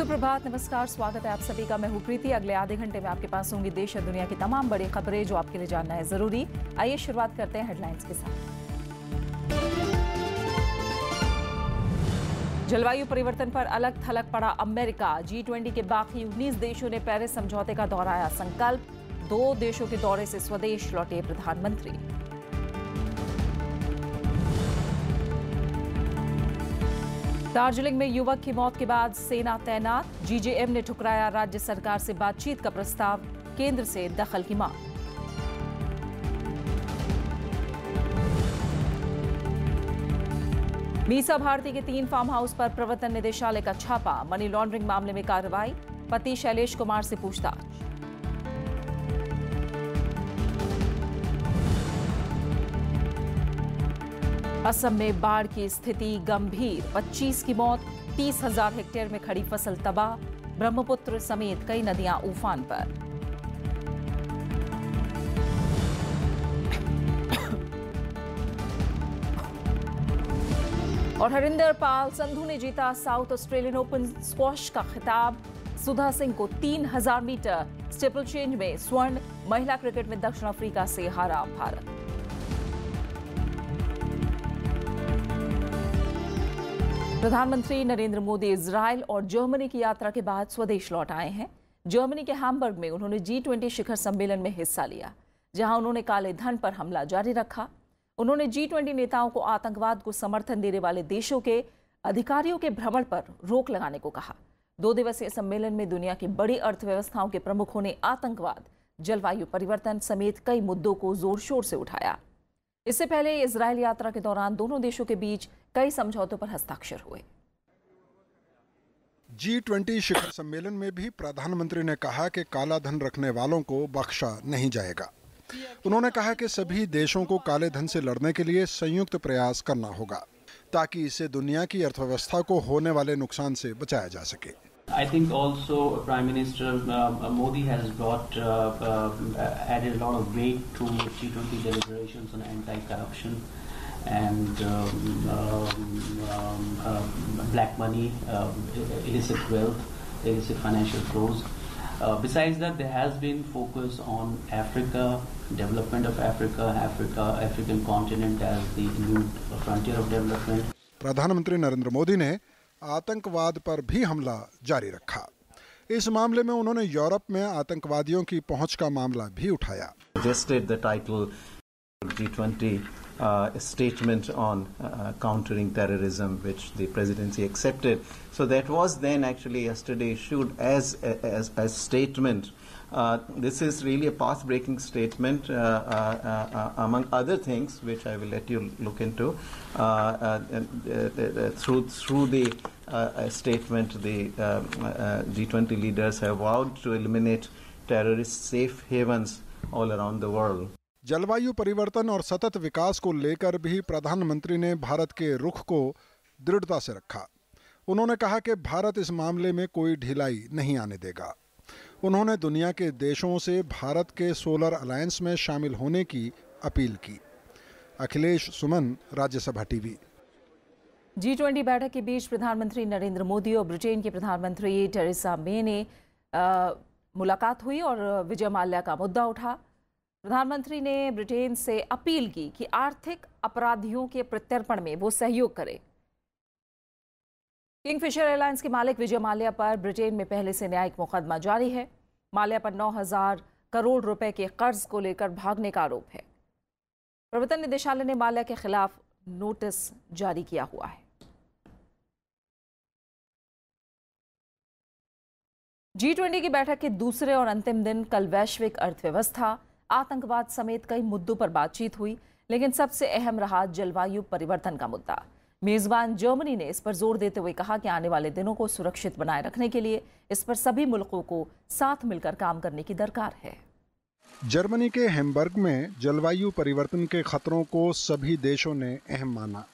सुप्रभात, नमस्कार, स्वागत है आप सभी का। मैं हूं प्रीति। अगले आधे घंटे में आपके पास होंगी देश और दुनिया की तमाम बड़ी खबरें जो आपके लिए जानना है जरूरी। आइए शुरुआत करते हैं हेडलाइंस के साथ। जलवायु परिवर्तन पर अलग थलग पड़ा अमेरिका। G20 के बाकी 19 देशों ने पेरिस समझौते का दोहराया संकल्प। 2 देशों के दौरे से स्वदेश लौटे प्रधानमंत्री। दार्जिलिंग में युवक की मौत के बाद सेना तैनात। GJM ने ठुकराया राज्य सरकार से बातचीत का प्रस्ताव, केंद्र से दखल की मांग। मीसा भारती के 3 फार्म हाउस पर प्रवर्तन निदेशालय का छापा। मनी लॉन्ड्रिंग मामले में कार्रवाई। पति शैलेश कुमार से पूछताछ। असम में बाढ़ की स्थिति गंभीर। 25 की मौत, 30,000 हेक्टेयर में खड़ी फसल तबाह। ब्रह्मपुत्र समेत कई नदियां उफान पर। और हरिंदर पाल संधू ने जीता साउथ ऑस्ट्रेलियन ओपन स्क्वॉश का खिताब। सुधा सिंह को 3000 मीटर स्टीपल चेंज में स्वर्ण। महिला क्रिकेट में दक्षिण अफ्रीका से हारा भारत। प्रधानमंत्री नरेंद्र मोदी इजरायल और जर्मनी की यात्रा के बाद स्वदेश लौट आए हैं। जर्मनी के हैम्बर्ग में उन्होंने G20 शिखर सम्मेलन में हिस्सा लिया, जहां उन्होंने काले धन पर हमला जारी रखा। उन्होंने G20 नेताओं को आतंकवाद को समर्थन देने वाले देशों के अधिकारियों के भ्रमण पर रोक लगाने को कहा। 2 दिवसीय सम्मेलन में दुनिया की बड़ी अर्थव्यवस्थाओं के प्रमुखों ने आतंकवाद, जलवायु परिवर्तन समेत कई मुद्दों को जोर शोर से उठाया। इससे पहले इजरायल यात्रा के दौरान दोनों देशों के बीच कई समझौतों पर हस्ताक्षर हुए। G20 शिखर सम्मेलन में भी प्रधानमंत्री ने कहा कि काला धन रखने वालों को बख्शा नहीं जाएगा। उन्होंने कहा कि सभी देशों को काले धन से लड़ने के लिए संयुक्त प्रयास करना होगा, ताकि इससे दुनिया की अर्थव्यवस्था को होने वाले नुकसान से बचाया जा सके। I think also Prime Minister Modi has added a lot of weight to G20 deliberations on anti-corruption and black money, illicit wealth, illicit financial flows. Besides that, there has been focus on Africa, development of Africa, African continent as the new frontier of development. प्रधानमंत्री नरेंद्र मोदी ने आतंकवाद पर भी हमला जारी रखा। इस मामले में उन्होंने यूरोप में आतंकवादियों की पहुंच का मामला भी उठाया। Suggested the title G20 statement on countering terrorism, which the presidency accepted. So that was then actually yesterday issued as a statement. This is really a path-breaking statement, among other things, which I will let you look into. Through the statement, the G20 leaders have vowed to eliminate terrorist safe havens all around the world. जलवायु परिवर्तन और सतत विकास को लेकर भी प्रधानमंत्री ने भारत के रुख को दृढ़ता से रखा। उन्होंने कहा कि भारत इस मामले में कोई ढिलाई नहीं आने देगा। उन्होंने दुनिया के देशों से भारत के सोलर अलायंस में शामिल होने की अपील की। अखिलेश सुमन, राज्यसभा टीवी। G20 बैठक के बीच प्रधानमंत्री नरेंद्र मोदी और ब्रिटेन की प्रधानमंत्री टेरेसा मे ने मुलाकात हुई और विजय माल्या का मुद्दा उठा। प्रधानमंत्री ने ब्रिटेन से अपील की कि आर्थिक अपराधियों के प्रत्यर्पण में वो सहयोग करे। किंगफिशर एयरलाइंस के मालिक विजय माल्या पर ब्रिटेन में पहले से न्यायिक मुकदमा जारी है। माल्या पर 9,000 करोड़ रुपए के कर्ज को लेकर भागने का आरोप है। प्रवर्तन निदेशालय ने माल्या के खिलाफ नोटिस जारी किया हुआ है। G20 की बैठक के दूसरे और अंतिम दिन कल वैश्विक अर्थव्यवस्था, आतंकवाद समेत कई मुद्दों पर बातचीत हुई, लेकिन सबसे अहम रहा जलवायु परिवर्तन का मुद्दा। मेजबान जर्मनी ने इस पर जोर देते हुए कहा कि आने वाले दिनों को सुरक्षित बनाए रखने के लिए इस पर सभी मुल्कों को साथ मिलकर काम करने की दरकार है। जर्मनी के हैम्बर्ग में जलवायु परिवर्तन के खतरों को सभी देशों ने अहम माना।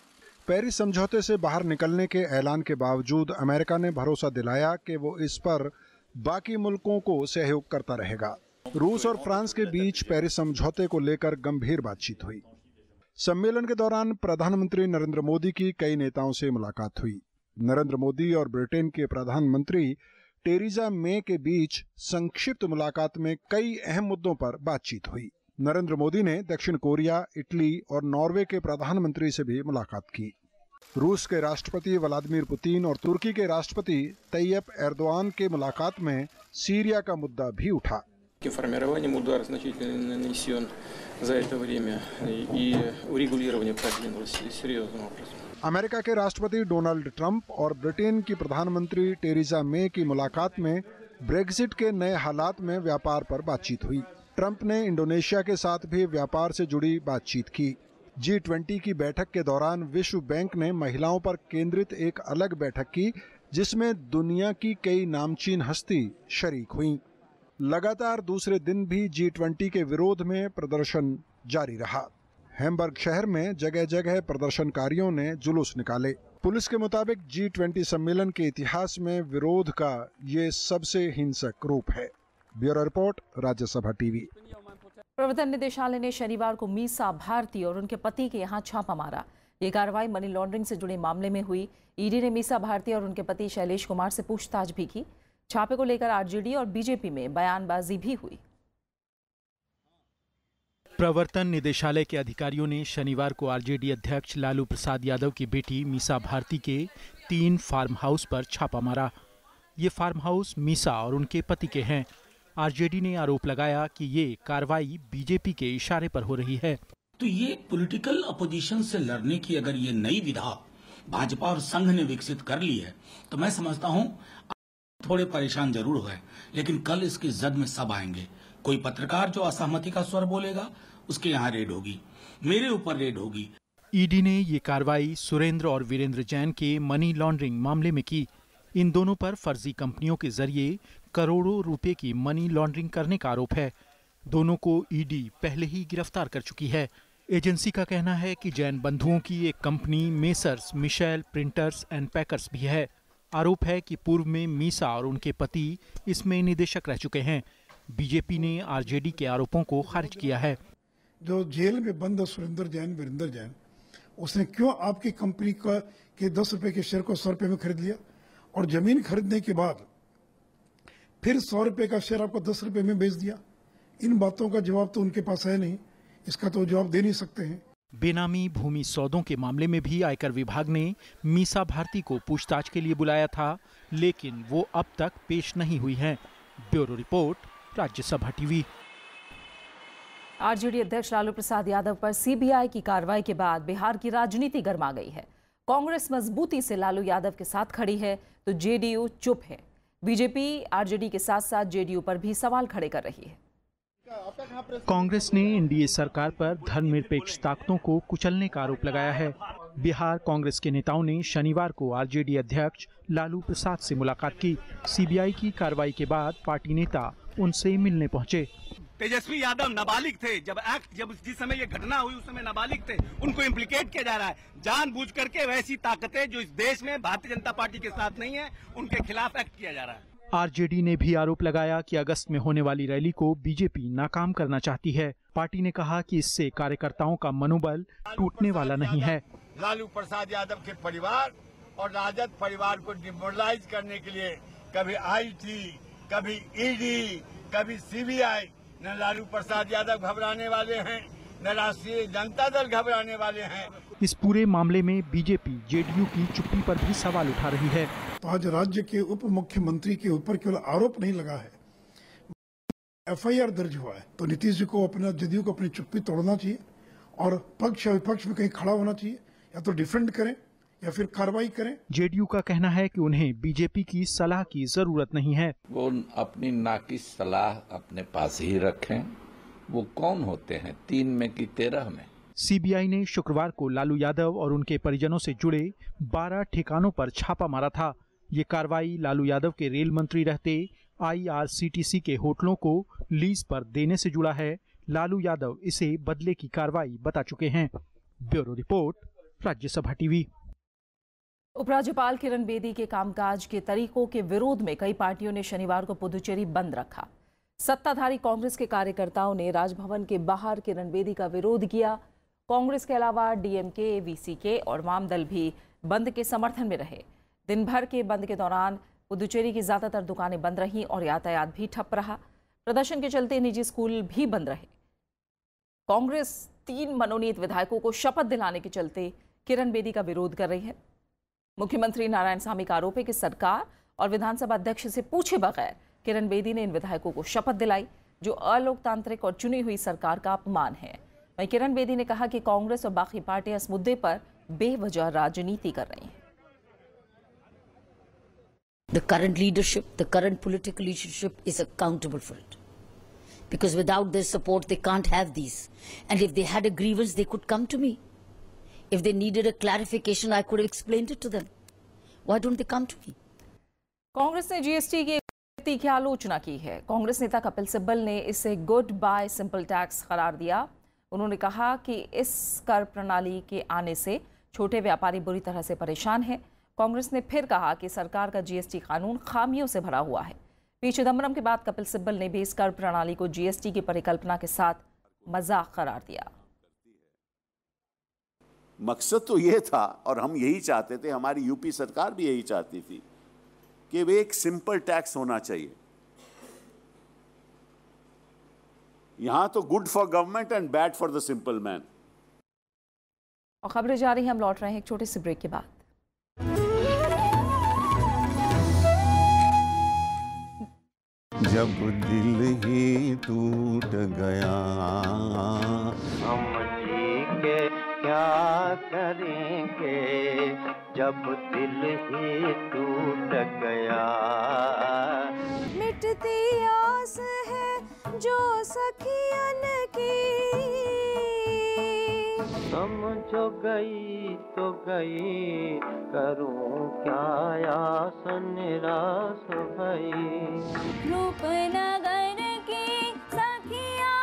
पेरिस समझौते से बाहर निकलने के ऐलान के बावजूद अमेरिका ने भरोसा दिलाया कि वो इस पर बाकी मुल्कों को सहयोग करता रहेगा। रूस और फ्रांस के बीच पेरिस समझौते को लेकर गंभीर बातचीत हुई। सम्मेलन के दौरान प्रधानमंत्री नरेंद्र मोदी की कई नेताओं से मुलाकात हुई। नरेंद्र मोदी और ब्रिटेन के प्रधानमंत्री टेरेसा मे के बीच संक्षिप्त मुलाकात में कई अहम मुद्दों पर बातचीत हुई। नरेंद्र मोदी ने दक्षिण कोरिया, इटली और नॉर्वे के प्रधानमंत्री से भी मुलाकात की। रूस के राष्ट्रपति व्लादिमीर पुतिन और तुर्की के राष्ट्रपति तैयब एर्दोआन के मुलाकात में सीरिया का मुद्दा भी उठा। Формированием удар значительно нанесен за это время и урегулирование проблем России серьезным образом. अमेरिका के राष्ट्रपति डोनाल्ड ट्रंप और ब्रिटेन की प्रधानमंत्री टेरेसा मे की मुलाकात में ब्रेक्जिट के नए हालात में व्यापार पर बातचीत हुई। ट्रंप ने इंडोनेशिया के साथ भी व्यापार से जुड़ी बातचीत की। G20 की बैठक के दौरान विश्व बैंक ने महिलाओं पर केंद्रित एक अलग बैठक की, जिसमें दुनिया की कई नामचीन हस्ती शरीक हुईं। लगातार दूसरे दिन भी G20 के विरोध में प्रदर्शन जारी रहा। हैम्बर्ग शहर में जगह जगह प्रदर्शनकारियों ने जुलूस निकाले। पुलिस के मुताबिक G20 सम्मेलन के इतिहास में विरोध का ये सबसे हिंसक रूप है। Bureau report, Rajya Sabha TV. प्रवर्तन निदेशालय ने शनिवार को मीसा भारती और उनके पति के यहाँ छापा मारा। ये कार्रवाई मनी लॉन्ड्रिंग से जुड़े मामले में हुई। ईडी ने मीसा भारती और उनके पति शैलेश कुमार से पूछताछ भी की। छापे को लेकर आरजेडी और बीजेपी में बयानबाजी भी हुई। प्रवर्तन निदेशालय के अधिकारियों ने शनिवार को आरजेडी अध्यक्ष लालू प्रसाद यादव की बेटी मीसा भारती के 3 फार्म हाउस पर छापा मारा। ये फार्म हाउस मीसा और उनके पति के हैं। आरजेडी ने आरोप लगाया कि ये कार्रवाई बीजेपी के इशारे पर हो रही है। तो ये पॉलिटिकल अपोजिशन से लड़ने की अगर ये नई विधा भाजपा और संघ ने विकसित कर ली है, तो मैं समझता हूं थोड़े परेशान जरूर हुए, लेकिन कल इसकी जद में सब आएंगे। कोई पत्रकार जो असहमति का स्वर बोलेगा, उसके यहाँ रेड होगी, मेरे ऊपर रेड होगी। ईडी ने ये कार्रवाई सुरेंद्र और वीरेंद्र जैन के मनी लॉन्ड्रिंग मामले में की। इन दोनों पर फर्जी कंपनियों के जरिए करोड़ों रुपए की मनी लॉन्ड्रिंग करने का आरोप है। दोनों को ईडी पहले ही गिरफ्तार कर चुकी है। एजेंसी का कहना है कि जैन बंधुओं की एक company Messrs Michelle printers and packers भी है। आरोप है कि पूर्व में मीसा और उनके पति इसमें निदेशक रह चुके हैं। बीजेपी ने आरजेडी के आरोपों को खारिज किया है। जो जेल में बंद सुरेंद्र जैन, वीरेंद्र जैन, उसने क्यों आपकी कंपनी का के 10 रुपए के शेयर को 100 रुपए में खरीद लिया, और जमीन खरीदने के बाद फिर 100 रुपए का शेयर आपको 10 रुपए में बेच दिया? इन बातों का जवाब तो उनके पास है नहीं, इसका तो जवाब दे नहीं सकते हैं। बेनामी भूमि सौदों के मामले में भी आयकर विभाग ने मीसा भारती को पूछताछ के लिए बुलाया था, लेकिन वो अब तक पेश नहीं हुई हैं। Bureau report, Rajya Sabha TV. RJD अध्यक्ष लालू प्रसाद यादव पर सीबीआई की कार्रवाई के बाद बिहार की राजनीति गर्मा गई है। कांग्रेस मजबूती से लालू यादव के साथ खड़ी है तो जेडीयू चुप है। बीजेपी आरजेडी के साथ साथ जेडीयू पर भी सवाल खड़े कर रही है। कांग्रेस ने एनडीए सरकार पर धर्मनिरपेक्ष ताकतों को कुचलने का आरोप लगाया है। बिहार कांग्रेस के नेताओं ने शनिवार को आरजेडी अध्यक्ष लालू प्रसाद से मुलाकात की। सीबीआई की कार्रवाई के बाद पार्टी नेता उनसे मिलने पहुंचे। तेजस्वी यादव नाबालिग थे जब जिस समय ये घटना हुई, उस समय नाबालिग थे, उनको इम्प्लीकेट किया जा रहा है जानबूझ करके। वैसी ताकतें जो इस देश में भारतीय जनता पार्टी के साथ नहीं है, उनके खिलाफ एक्ट किया जा रहा है। आरजेडी ने भी आरोप लगाया कि अगस्त में होने वाली रैली को बीजेपी नाकाम करना चाहती है। पार्टी ने कहा कि इससे कार्यकर्ताओं का मनोबल टूटने वाला नहीं है। लालू प्रसाद यादव के परिवार और राजद परिवार को डिमोरलाइज करने के लिए कभी आईटी, कभी ईडी, कभी सीबीआई, न लालू प्रसाद यादव घबराने वाले हैं, न राष्ट्रीय जनता दल घबराने वाले हैं। इस पूरे मामले में बीजेपी जेडीयू की चुप्पी पर भी सवाल उठा रही है। तो आज राज्य के उप मुख्यमंत्री के ऊपर केवल आरोप नहीं लगा है, एफआईआर दर्ज हुआ है, तो नीतीश जी को अपना जेडीयू को अपनी चुप्पी तोड़ना चाहिए और पक्ष विपक्ष में कहीं खड़ा होना चाहिए, या तो डिफेंड करें या फिर कार्रवाई करें। जेडीयू का कहना है कि उन्हें बीजेपी की सलाह की जरूरत नहीं है। वो अपनी नाकिस सलाह अपने पास ही रखें। वो कौन होते हैं 3 में कि 13 में? सीबीआई ने शुक्रवार को लालू यादव और उनके परिजनों से जुड़े 12 ठिकानों पर छापा मारा था। ये कार्रवाई लालू यादव के रेल मंत्री रहते आईआरसीटीसी के होटलों को लीज पर देने से जुड़ा है। लालू यादव इसे बदले की कार्रवाई बता चुके हैं। Bureau report, Rajya Sabha TV. उपराज्यपाल किरण बेदी के कामकाज के तरीकों के विरोध में कई पार्टियों ने शनिवार को पुदुचेरी बंद रखा। सत्ताधारी कांग्रेस के कार्यकर्ताओं ने राजभवन के बाहर किरण बेदी का विरोध किया। कांग्रेस के अलावा डीएमके, वीसीके और वाम दल भी बंद के समर्थन में रहे। दिन भर के बंद के दौरान पुदुचेरी की ज्यादातर दुकानें बंद रहीं और यातायात भी ठप रहा। प्रदर्शन के चलते निजी स्कूल भी बंद रहे। कांग्रेस 3 मनोनीत विधायकों को शपथ दिलाने के चलते किरण बेदी का विरोध कर रही है। मुख्यमंत्री नारायणसामी का आरोप है कि सरकार और विधानसभा अध्यक्ष से पूछे बगैर किरण बेदी ने इन विधायकों को शपथ दिलाई, जो अलोकतांत्रिक और चुनी हुई सरकार का अपमान है। वहीं किरण बेदी ने कहा कि कांग्रेस और बाकी पार्टियां इस मुद्दे पर बेवजह राजनीति कर रही हैं। The current leadership, the current political leadership is accountable for it. Because without their support, they can't have these. And if they had a grievance, they could come to me. If they needed a clarification, I could have explained it to them. Why don't they come to me? Congress ने GST की आलोचना की है। कांग्रेस नेता कपिल सिब्बल ने इसे good bye simple tax करार दिया। उन्होंने कहा कि इस कर प्रणाली के आने से छोटे व्यापारी बुरी तरह से परेशान हैं। कांग्रेस ने फिर कहा कि सरकार का जीएसटी कानून खामियों से भरा हुआ है। पी चिदम्बरम के बाद कपिल सिब्बल ने भी इस कर प्रणाली को जीएसटी की परिकल्पना के साथ मजाक करार दिया। मकसद तो ये था और हम यही चाहते थे, हमारी यूपी सरकार भी यही चाहती थी कि वे एक सिंपल टैक्स होना चाहिए। यहां तो good for government and bad for the simple man. और खबरें जारी हैं, हम लौट रहे हैं एक छोटे से ब्रेक के बाद। जब दिल ही टूट गया हम जी के क्या करेंगे, जब दिल ही टूट गया। मिटती आस है जो सखियन की, समझो गई तो गई, करूं क्या आस निराश भई। रूपनगर की सखियाँ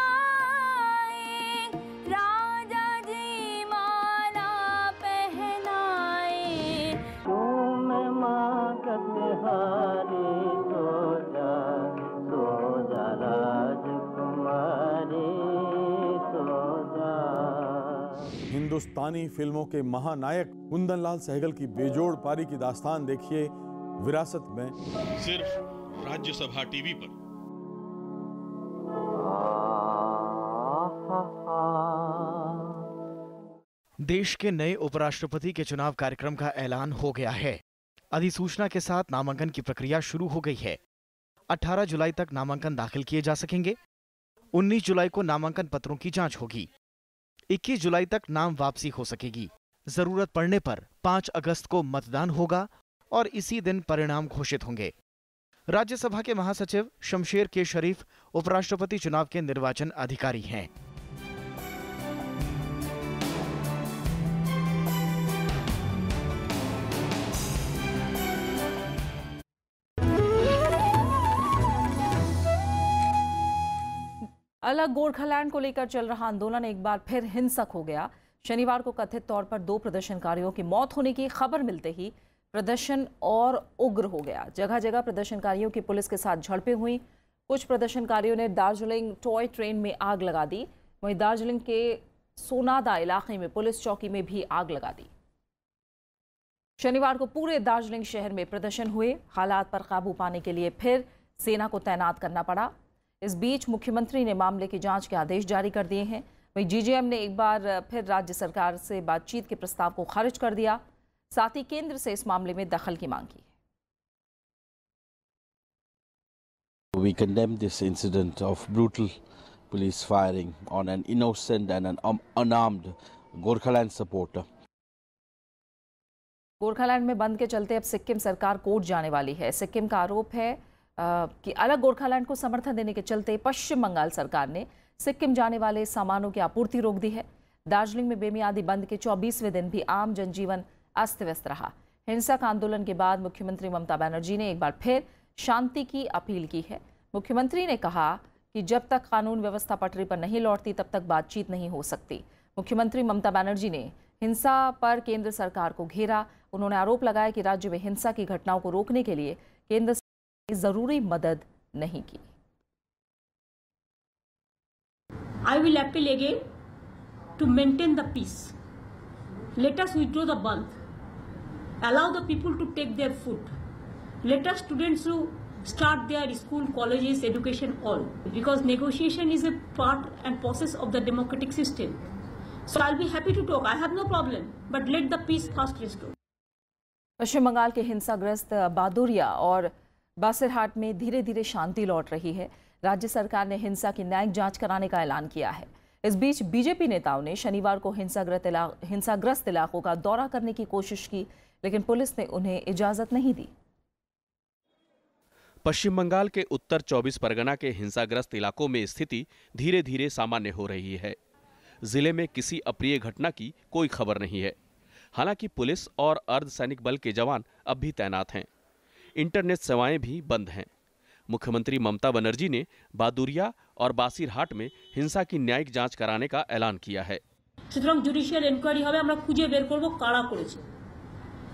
राजा जी माला पहनाए। तुम मांगत हारी सो जा राजकुमारी सो जा। हिंदुस्तानी फिल्मों के महानायक कुंदन लाल सहगल की बेजोड़ पारी की दास्तान देखिए विरासत में, सिर्फ राज्यसभा टीवी पर। देश के नए उपराष्ट्रपति के चुनाव कार्यक्रम का ऐलान हो गया है। अधिसूचना के साथ नामांकन की प्रक्रिया शुरू हो गई है। 18 जुलाई तक नामांकन दाखिल किए जा सकेंगे। 19 जुलाई को नामांकन पत्रों की जांच होगी। 21 जुलाई तक नाम वापसी हो सकेगी। जरूरत पड़ने पर 5 अगस्त को मतदान होगा और इसी दिन परिणाम घोषित होंगे। राज्यसभा के महासचिव शमशेर के शरीफ उपराष्ट्रपति चुनाव के निर्वाचन अधिकारी हैं। अलग गोरखालैंड को लेकर चल रहा आंदोलन एक बार फिर हिंसक हो गया। शनिवार को कथित तौर पर 2 प्रदर्शनकारियों की मौत होने की खबर मिलते ही प्रदर्शन और उग्र हो गया। जगह जगह प्रदर्शनकारियों की पुलिस के साथ झड़पें हुई। कुछ प्रदर्शनकारियों ने दार्जिलिंग टॉय ट्रेन में आग लगा दी। वहीं दार्जिलिंग के सोनादा इलाके में पुलिस चौकी में भी आग लगा दी। शनिवार को पूरे दार्जिलिंग शहर में प्रदर्शन हुए। हालात पर काबू पाने के लिए फिर सेना को तैनात करना पड़ा। इस बीच मुख्यमंत्री ने मामले की जांच के आदेश जारी कर दिए हैं। वहीं जीजेएम ने एक बार फिर राज्य सरकार से बातचीत के प्रस्ताव को खारिज कर दिया। साथ ही केंद्र से इस मामले में दखल की मांग की। We condemn this incident of brutal police firing on an innocent and an unarmed Gorkhaland supporter. Gorkhaland में बंद के चलते अब सिक्किम सरकार कोर्ट जाने वाली है। सिक्किम का आरोप है कि अलग गोरखालैंड को समर्थन देने के चलते पश्चिम बंगाल सरकार ने सिक्किम जाने वाले सामानों की आपूर्ति रोक दी है। दार्जिलिंग में बेमियादी बंद के 24वें दिन भी आम जनजीवन अस्त व्यस्त रहा। हिंसक आंदोलन के बाद मुख्यमंत्री ममता बनर्जी ने एक बार फिर शांति की अपील की है। मुख्यमंत्री ने कहा कि जब तक कानून व्यवस्था पटरी पर नहीं लौटती तब तक बातचीत नहीं हो सकती। मुख्यमंत्री ममता बनर्जी ने हिंसा पर केंद्र सरकार को घेरा। उन्होंने आरोप लगाया कि राज्य में हिंसा की घटनाओं को रोकने के लिए केंद्र सरकार ने जरूरी मदद नहीं की। I will appeal again to maintain the peace. Let us withdraw the band. Allow the people to take their food. let us students to start their school, colleges, education all, because negotiation is a part and process of the democratic system. So I'll be happy to talk. I have no problem, but let the peace first restore. पश्चिम बंगाल के हिंसाग्रस्त बादुरिया और बासिरहाट में धीरे धीरे शांति लौट रही है। राज्य सरकार ने हिंसा की न्यायिक जांच कराने का ऐलान किया है। इस बीच बीजेपी नेताओं ने शनिवार को हिंसाग्रस्त इलाकों का दौरा करने की कोशिश की, लेकिन पुलिस ने उन्हें इजाजत नहीं दी। पश्चिम बंगाल के उत्तर 24 परगना के हिंसाग्रस्त इलाकों में स्थिति धीरे धीरे सामान्य हो रही है। जिले में किसी अप्रिय घटना की कोई खबर नहीं है। हालांकि पुलिस और अर्धसैनिक बल के जवान अब भी तैनात हैं। इंटरनेट सेवाएं भी बंद हैं। मुख्यमंत्री ममता बनर्जी ने बादुरिया और बासिरहाट में हिंसा की न्यायिक जांच कराने का ऐलान किया है। সুতরাং জুডিশিয়াল এনকোয়ারি হবে, আমরা খুঁজে বের করব কারা করেছে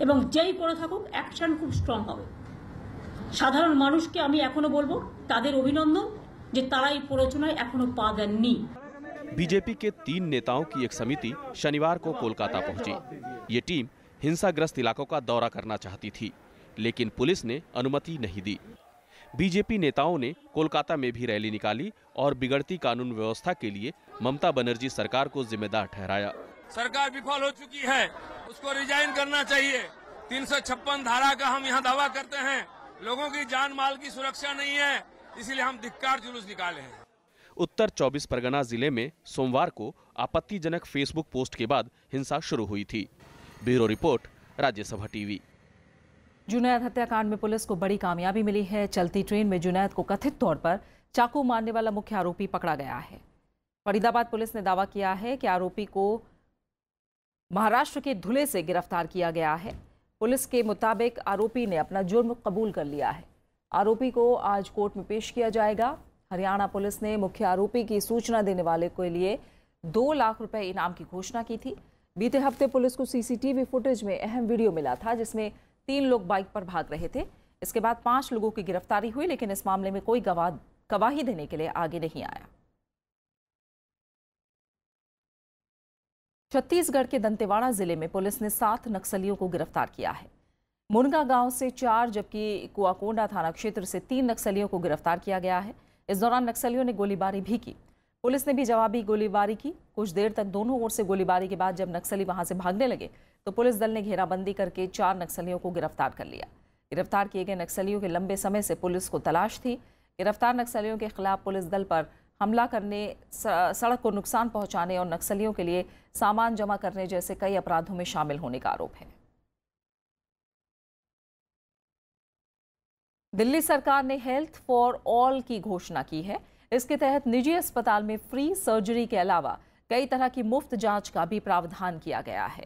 এবং যেই করে থাকুক অ্যাকশন খুব স্ট্রং হবে। সাধারণ মানুষকে আমি এখনো বলবো তাদের অভিনন্দন যে তারা এই প্ররোচনায় এখনো পা দেননি। बीजेपी के 3 नेताओं की एक समिति शनिवार को कोलकाता पहुंची। ये टीम हिंसाग्रस्त इलाकों का दौरा करना चाहती थी, लेकिन पुलिस ने अनुमति नहीं दी। बीजेपी नेताओं ने कोलकाता में भी रैली निकाली और बिगड़ती कानून व्यवस्था के लिए ममता बनर्जी सरकार को जिम्मेदार ठहराया। सरकार विफल हो चुकी है, उसको रिजाइन करना चाहिए। 356 धारा का हम यहाँ दावा करते हैं। लोगों की जान माल की सुरक्षा नहीं है, इसलिए हम धिक्कार जुलूस निकाले हैं। उत्तर 24 परगना जिले में सोमवार को आपत्तिजनक फेसबुक पोस्ट के बाद हिंसा शुरू हुई थी। Bureau report, Rajya Sabha TV. Junaid हत्याकांड में पुलिस को बड़ी कामयाबी मिली है। चलती ट्रेन में जुनैद को कथित तौर पर चाकू मारने वाला मुख्य आरोपी पकड़ा गया है। फरीदाबाद पुलिस ने दावा किया है कि आरोपी को महाराष्ट्र के धुले से गिरफ्तार किया गया है। पुलिस के मुताबिक आरोपी ने अपना जुर्म कबूल कर लिया है। आरोपी को आज कोर्ट में पेश किया जाएगा। हरियाणा पुलिस ने मुख्य आरोपी की सूचना देने वाले के लिए 2 लाख रुपए इनाम की घोषणा की थी। बीते हफ्ते पुलिस को सीसीटीवी फुटेज में अहम वीडियो मिला था, जिसमें 3 लोग बाइक पर भाग रहे थे। इसके बाद 5 लोगों की गिरफ्तारी हुई, लेकिन इस मामले में कोई गवाही देने के लिए आगे नहीं आया। छत्तीसगढ़ के दंतेवाड़ा जिले में पुलिस ने 7 नक्सलियों को गिरफ्तार किया है। मुनगा गांव से 4 जबकि कुआकोंडा थाना क्षेत्र से 3 नक्सलियों को गिरफ्तार किया गया है। इस दौरान नक्सलियों ने गोलीबारी भी की। पुलिस ने भी जवाबी गोलीबारी की। कुछ देर तक दोनों ओर से गोलीबारी के बाद जब नक्सली वहां से भागने लगे तो पुलिस दल ने घेराबंदी करके 4 नक्सलियों को गिरफ्तार कर लिया। गिरफ्तार किए गए नक्सलियों के लंबे समय से पुलिस को तलाश थी। गिरफ्तार नक्सलियों के खिलाफ पुलिस दल पर हमला करने, सड़क को नुकसान पहुंचाने और नक्सलियों के लिए सामान जमा करने जैसे कई अपराधों में शामिल होने का आरोप है। दिल्ली सरकार ने हेल्थ फॉर ऑल की घोषणा की है। इसके तहत निजी अस्पताल में फ्री सर्जरी के अलावा कई तरह की मुफ्त जांच का भी प्रावधान किया गया है।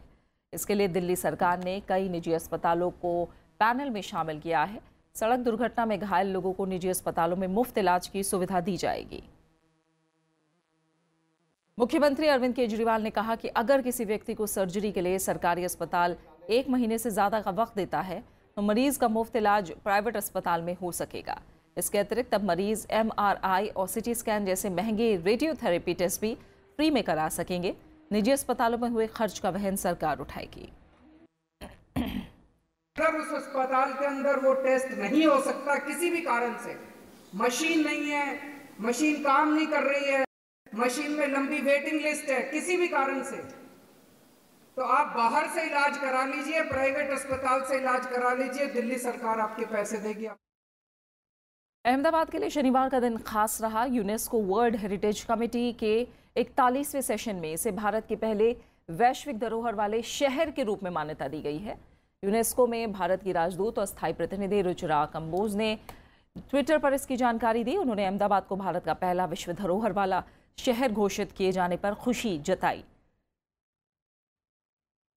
इसके लिए दिल्ली सरकार ने कई निजी अस्पतालों को पैनल में शामिल किया है। सड़क दुर्घटना में घायल लोगों को निजी अस्पतालों में मुफ्त इलाज की सुविधा दी जाएगी। मुख्यमंत्री अरविंद केजरीवाल ने कहा कि अगर किसी व्यक्ति को सर्जरी के लिए सरकारी अस्पताल 1 महीने से ज्यादा का वक्त देता है तो मरीज का मुफ्त इलाज प्राइवेट अस्पताल में हो सकेगा। इसके अतिरिक्त अब मरीज MRI और CT स्कैन जैसे महंगे रेडियोथेरेपी टेस्ट भी फ्री में करा सकेंगे। निजी अस्पतालों में हुए खर्च का वहन सरकार उठाएगी। अगर उस अस्पताल के अंदर वो टेस्ट नहीं हो सकता किसी भी कारण से, मशीन नहीं है, मशीन काम नहीं कर रही है, मशीन में लंबी वेटिंग लिस्ट है, किसी भी कारण से, तो आप बाहर से इलाज करा लीजिए, प्राइवेट अस्पताल से इलाज करा लीजिए, दिल्ली सरकार आपके पैसे देगी। अहमदाबाद के लिए शनिवार का दिन खास रहा। यूनेस्को वर्ल्ड हेरिटेज कमेटी के 41वें सेशन में इसे भारत के पहले वैश्विक धरोहर वाले शहर के रूप में मान्यता दी गई है। यूनेस्को में भारत की राजदूत और स्थायी प्रतिनिधि रुचिरा कंबोज ने ट्विटर पर इसकी जानकारी दी। उन्होंने अहमदाबाद को भारत का पहला विश्व धरोहर वाला शहर घोषित किए जाने पर खुशी जताई।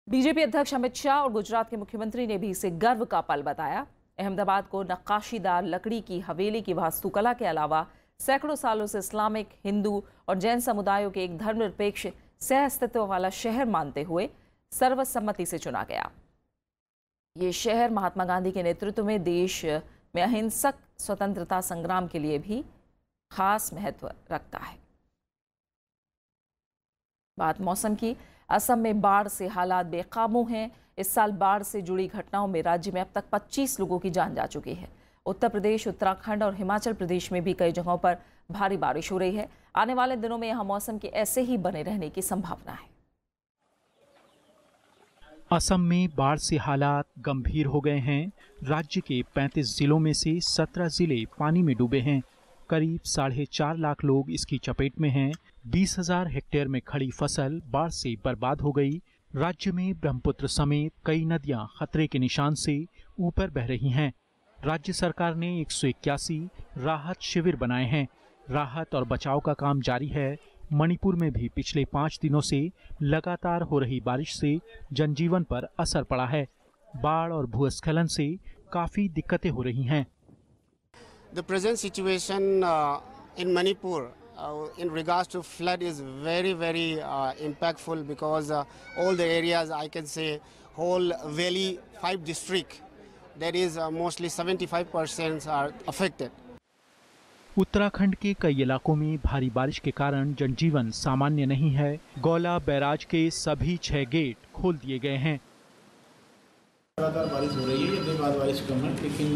बीजेपी अध्यक्ष अमित शाह और गुजरात के मुख्यमंत्री ने भी इसे गर्व का पल बताया। अहमदाबाद को नक्काशीदार लकड़ी की हवेली की वास्तुकला के अलावा सैकड़ों सालों से इस्लामिक, हिंदू और जैन समुदायों के एक धर्मनिरपेक्ष सह अस्तित्व वाला शहर मानते हुए सर्वसम्मति से चुना गया। ये शहर महात्मा गांधी के नेतृत्व में देश में अहिंसक स्वतंत्रता संग्राम के लिए भी खास महत्व रखता है। बात मौसम की। असम में बाढ़ से हालात बेकाबू हैं। इस साल बाढ़ से जुड़ी घटनाओं में राज्य में अब तक 25 लोगों की जान जा चुकी है। उत्तर प्रदेश, उत्तराखंड और हिमाचल प्रदेश में भी कई जगहों पर भारी बारिश हो रही है। आने वाले दिनों में यहां मौसम के ऐसे ही बने रहने की संभावना है। असम में बाढ़ से हालात गंभीर हो गए हैं। राज्य के 35 जिलों में से 17 जिले पानी में डूबे हैं। करीब 4.5 लाख लोग इसकी चपेट में हैं। 20,000 हेक्टेयर में खड़ी फसल बाढ़ से बर्बाद हो गई। राज्य में ब्रह्मपुत्र समेत कई नदियां खतरे के निशान से ऊपर बह रही हैं। राज्य सरकार ने 181 राहत शिविर बनाए हैं। राहत और बचाव का काम जारी है। मणिपुर में भी पिछले 5 दिनों से लगातार हो रही बारिश से जनजीवन पर असर पड़ा है। बाढ़ और भूस्खलन से काफी दिक्कतें हो रही हैं। The present situation in Manipur in regards to flood is very impactful because all the areas, I can say whole valley 5 district, there is mostly 75% are affected. Uttarakhand के कई इलाकों में भारी बारिश के कारण जनजीवन सामान्य नहीं है। गौला बैराज के सभी 6 गेट खोल दिए गए हैं। लगातार बारिश हो रही है। ये दिन बाद बारिश कम है, लेकिन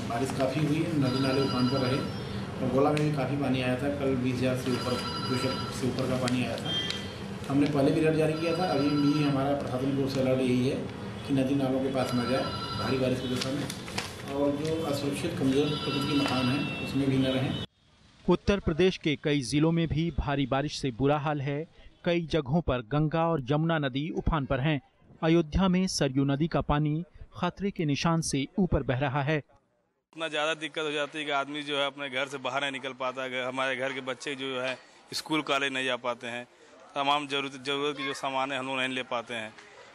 बारिश काफ़ी हुई है। नदी नाले उफान पर रहे और गोला में भी काफ़ी पानी आया था। कल 20,000 से ऊपर का पानी आया था। हमने पहले भी अलर्ट जारी किया था। अभी भी हमारा प्रशासन की ओर से अलर्ट यही है कि नदी नालों के पास न जाए भारी बारिश की दशा में, और जो असुरक्षित कमजोर प्रकृति के मकान हैं उसमें भी न रहें। उत्तर प्रदेश के कई जिलों में भी भारी बारिश से बुरा हाल है। कई जगहों पर गंगा और यमुना नदी उफान पर हैं। अयोध्या में सरयू नदी का पानी खतरे के निशान से ऊपर बह रहा है। इतना ज़्यादा दिक्कत हो जाती है कि आदमी जो है अपने घर से बाहर नहीं निकल पाता है। हमारे घर के बच्चे जो है स्कूल कॉलेज नहीं जा पाते हैं। तमाम जरूरत की जो सामान है हम लोग नहीं ले पाते हैं,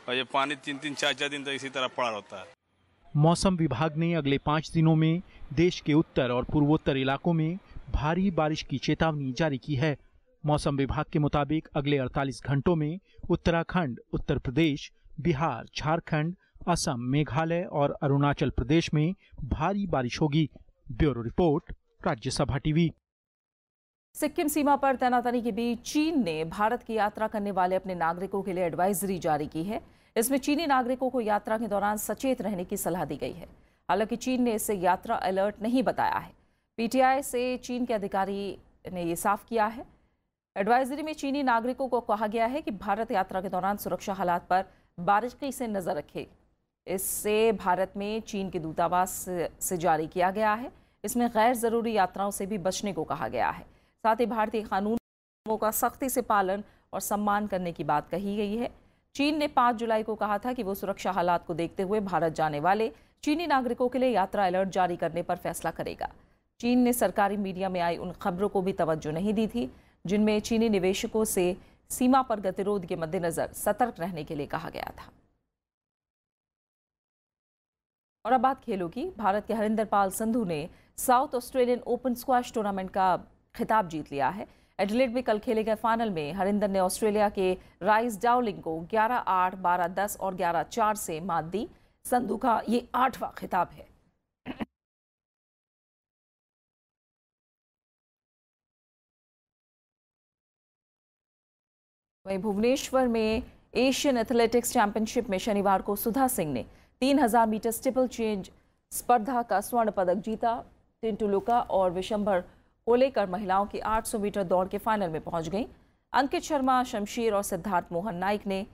और ये पानी 3-3, 4-4 दिन तक इसी तरह पड़ा रहता है। मौसम विभाग ने अगले 5 दिनों में देश के उत्तर और पूर्वोत्तर इलाकों में भारी बारिश की चेतावनी जारी की है। मौसम विभाग के मुताबिक अगले 48 घंटों में उत्तराखंड, उत्तर प्रदेश, बिहार, झारखंड, असम, मेघालय और अरुणाचल प्रदेश में भारी बारिश होगी। Bureau report, Rajya Sabha TV. Sikkim सीमा पर तैनाती के बीच चीन ने भारत की यात्रा करने वाले अपने नागरिकों के लिए एडवाइजरी जारी की है। इसमें चीनी नागरिकों को यात्रा के दौरान सचेत रहने की सलाह दी गई है। हालांकि चीन ने इसे यात्रा अलर्ट नहीं बताया है। पीटीआई से चीन के अधिकारी ने ये साफ किया है। एडवाइजरी में चीनी नागरिकों को कहा गया है कि भारत यात्रा के दौरान सुरक्षा हालात पर बारीकी से नजर रखे। इससे भारत में चीन के दूतावास से जारी किया गया है। इसमें गैर जरूरी यात्राओं से भी बचने को कहा गया है। साथ ही भारतीय कानूनों का सख्ती से पालन और सम्मान करने की बात कही गई है। चीन ने 5 जुलाई को कहा था कि वो सुरक्षा हालात को देखते हुए भारत जाने वाले चीनी नागरिकों के लिए यात्रा अलर्ट जारी करने पर फैसला करेगा। चीन ने सरकारी मीडिया में आई उन खबरों को भी तवज्जो नहीं दी थी जिनमें चीनी निवेशकों से सीमा पर गतिरोध के मद्देनजर सतर्क रहने के लिए कहा गया था। और अब बात खेलों की। भारत के हरिंदर पाल संधू ने south Australian open squash tournament का खिताब जीत लिया है। एडिलेड में कल खेले गए फाइनल में हरिंदर ने ऑस्ट्रेलिया के राइस डाउलिंग को 11-8, 12-10 और 11-4 से मात दी। संधू का ये 8वां खिताब है। वहीं भुवनेश्वर में एशियन एथलेटिक्स चैंपियनशिप में शनिवार को सुधा सिंह ने 3000 मीटर स्टीपल चेंज स्पर्धा का स्वर्ण पदक जीता। टिंटुलुका और विशंभर कोलेकर महिलाओं की 800 मीटर दौड़ के फाइनल में पहुंच गईं। अंकित शर्मा, शमशीर और सिद्धार्थ मोहन नाइक ने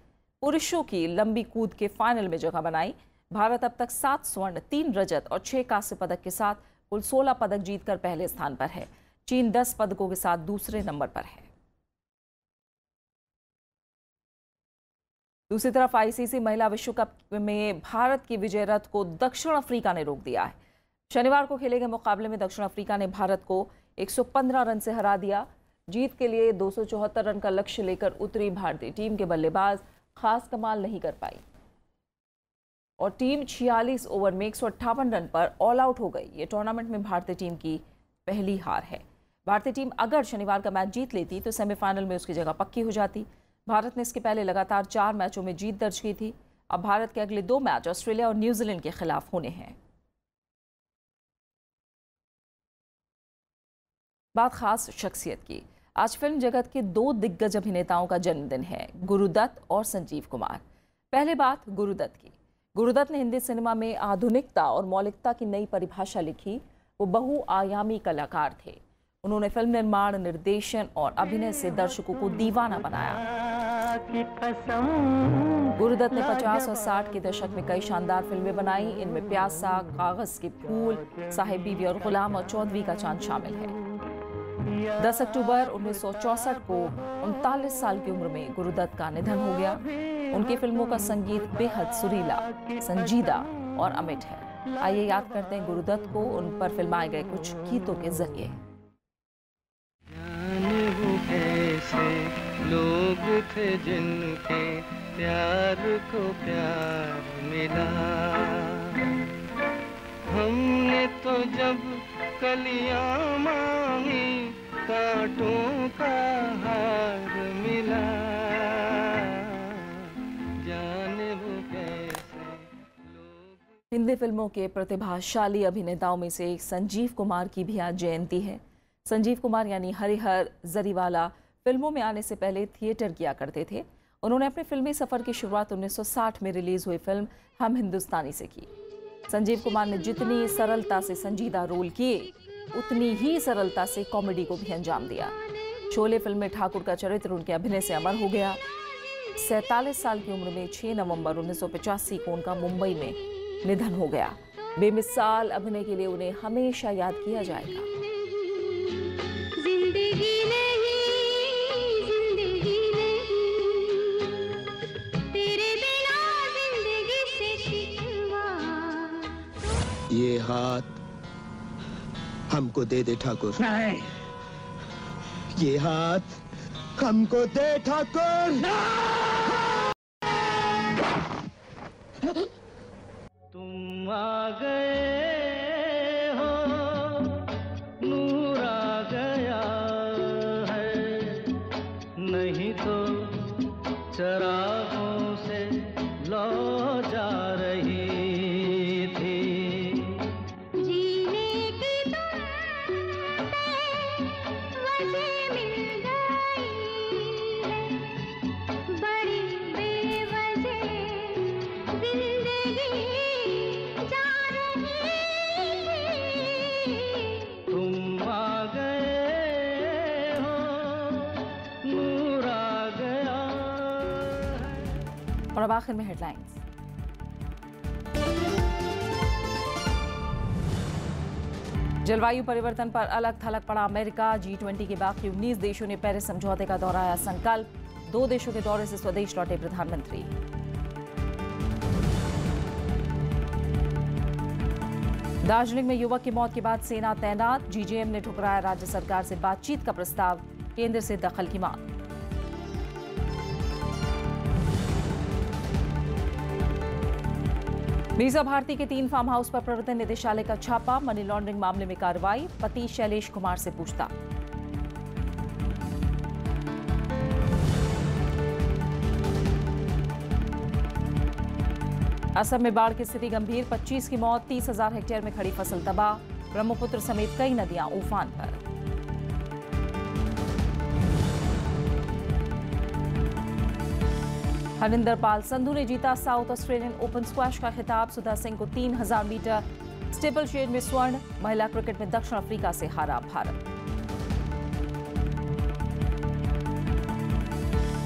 पुरुषों की लंबी कूद के फाइनल में जगह बनाई। भारत अब तक 7 स्वर्ण, 3 रजत और 6 कांस्य पदक के साथ कुल 16 पदक जीतकर पहले स्थान पर है। चीन 10 पदकों के साथ दूसरे नंबर पर है। दूसरी तरफ आईसीसी महिला विश्व कप में भारत की विजय रथ को दक्षिण अफ्रीका ने रोक दिया है। शनिवार को खेले गए मुकाबले में दक्षिण अफ्रीका ने भारत को 115 रन से हरा दिया। जीत के लिए 274 रन का लक्ष्य लेकर उतरी भारतीय टीम के बल्लेबाज खास कमाल नहीं कर पाई और टीम 46 ओवर में 158 रन पर ऑल आउट हो गई। ये टूर्नामेंट में भारतीय टीम की पहली हार है। भारतीय टीम अगर शनिवार का मैच जीत लेती तो सेमीफाइनल में उसकी जगह पक्की हो जाती। भारत ने इसके पहले लगातार 4 मैचों में जीत दर्ज की थी। अब भारत के अगले 2 मैच ऑस्ट्रेलिया और न्यूजीलैंड के खिलाफ होने हैं। बात खास शख्सियत की। आज फिल्म जगत के 2 दिग्गज अभिनेताओं का जन्मदिन है, गुरुदत्त और संजीव कुमार। पहले बात गुरुदत्त की। गुरुदत्त ने हिंदी सिनेमा में आधुनिकता और मौलिकता की नई परिभाषा लिखी। वो बहुआयामी कलाकार थे। उन्होंने फिल्म निर्माण, निर्देशन और अभिनय से दर्शकों को दीवाना बनाया। गुरुदत्त ने 50 और 60 के दशक में कई शानदार फिल्में बनाई। इनमें प्यासा, कागज के फूल, साहिब बीवी और गुलाम और चौधरी का चांद शामिल है। 10 अक्टूबर 1964 को 39 साल की उम्र में गुरुदत्त का निधन हो गया। उनकी फिल्मों का संगीत बेहद सुरीला, संजीदा और अमिट है। आइए याद करते हैं गुरुदत्त को उन पर फिल्माए गए कुछ गीतों के जरिए। ऐसे लोग थे जिनके प्यार को प्यार मिला, हमने तो जब कलियां मांगी कांटों का हार मिला, जाने वो कैसे। हिंदी फिल्मों के प्रतिभाशाली अभिनेताओं में से एक संजीव कुमार की भी आज जयंती है। संजीव कुमार यानी हरिहर जरीवाला फिल्मों में आने से पहले थिएटर किया करते थे। उन्होंने अपने फिल्मी सफर की शुरुआत 1960 में रिलीज हुई फिल्म हम हिंदुस्तानी से की। संजीव कुमार ने जितनी सरलता से संजीदा रोल किए, उतनी ही सरलता से कॉमेडी को भी अंजाम दिया। शोले फिल्म में ठाकुर का चरित्र उनके अभिनय से अमर हो गया। 47 साल की उम्र में 6 नवंबर 1985 को उनका मुंबई में निधन हो गया। बेमिसाल अभिनय के लिए उन्हें हमेशा याद किया जाएगा। ये हाथ हमको दे दे ठाकुर। नहीं। ये हाथ हमको दे ठाकुर। तुम आ गए हो, नूर आ गया है, नहीं तो चरागों से लौ जा रही थी। और अब आखिर में हेडलाइंस। जलवायु परिवर्तन पर अलग थलग पड़ा अमेरिका। G20 के बाकी 19 देशों ने पेरिस समझौते का दोहराया संकल्प। 2 देशों के दौरे से स्वदेश लौटे प्रधानमंत्री। दार्जिलिंग में युवक की मौत के बाद सेना तैनात। GJM ने ठुकराया राज्य सरकार से बातचीत का प्रस्ताव, केंद्र से दखल की मांग। मीसा भारती के 3 फार्म हाउस पर प्रवर्तन निदेशालय का छापा। मनी लॉन्ड्रिंग मामले में कार्रवाई। पति शैलेश कुमार से पूछताछ। असम में बाढ़ की स्थिति गंभीर। 25 की मौत, 30,000 हेक्टेयर में खड़ी फसल तबाह। ब्रह्मपुत्र समेत कई नदियां उफान पर। हरिंदर पाल संधू ने जीता साउथ ऑस्ट्रेलियन ओपन स्क्वैश का खिताब। सुधा सिंह को 3000 मीटर स्टीपल शेड में स्वर्ण। महिला क्रिकेट में दक्षिण अफ्रीका से हारा भारत।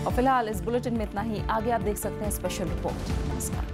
और फिलहाल इस बुलेटिन में इतना ही। आगे आप देख सकते हैं स्पेशल रिपोर्ट। नमस्कार।